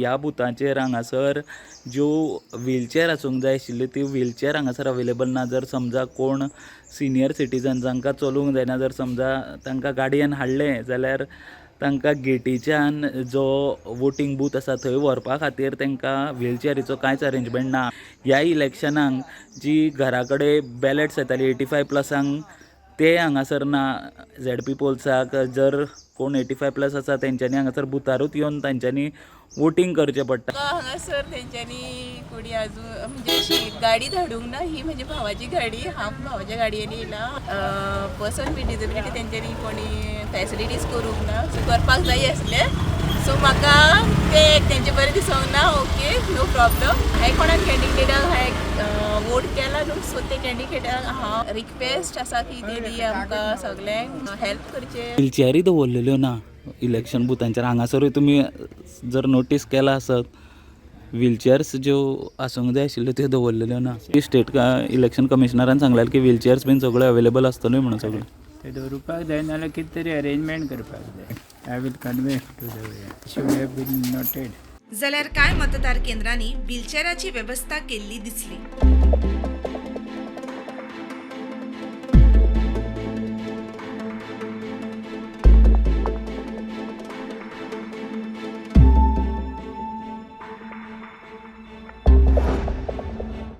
ह्या बुथाचेर हांगासर ज्यो व्हीलचॅर आसूंक जाय आशिल्ल्यो त्यो व्हीलचॅर हांगासर अवेलेबल ना. जर समजा कोण सिनियर सिटीजन जांकां चलूंक जायना, जर समजा तांकां गाडयेन हाडलें जाल्यार तांकां गेटीच्यान जो वोटींग बूथ आसा थंय व्हरपा खातीर तांकां व्हीलचॅरीचो कांयच अरेंजमेंट ना. ह्या इलेक्शनाक जी घरा कडेन बॅलेट्स येताली 85+, ते हांगासर ना. ZP पोल्साक जर कोण 85+ आसा तेंच्यांनी हांगासर बुथारूच येवन तांच्यांनी वोटींग करचें पडटा. हांगासर तेंच्यांनी कोणी अजून म्हणजे अशी गाडी धाडूंक ना. ही म्हणजे भावाची गाडी, हांव भावाच्या गाडयेन येयला. पर्सन विथ डिसेबिलिटी तेंच्यांनी कोणी फॅसिलिटीज करूंक ना. सो करपाक जाय आसलें. सो म्हाका ते तेंचे बरें दिसोंक ना. Okay, no problem. हांवें कोणाक कॅन्डिडेटाक हांवें वोट केला न्हू. सो ते कॅन्डिडेटाक हांव रिक्वेस्ट आसा की तेणी आमकां सगल्यांक हेल्प करचें. व्हीलचॅरी दवरलेल्यो ना इलेक्शन बुथांचेर. हांगासरूय तुमी जर नोटीस केला आसत व्हीलचॅर्स ज्यो आसूंक जाय आशिल्ल्यो त्यो दवरलेल्यो ना. स्टेट इलेक्शन कमिशनरान सांगलें की व्हीलचॅर्स बीन सगळ्यो अवेलेबल आसतल्यो म्हणून सगळ्यो. ते दवरुपाक जाय नाल्यार कितें तरी अरेंजमेंट करपाक जाय. I will convey to the way should have been noted. जाल्यार कांय मतदार केंद्रांनी व्हीलचॅराची वेवस्था केल्ली दिसली.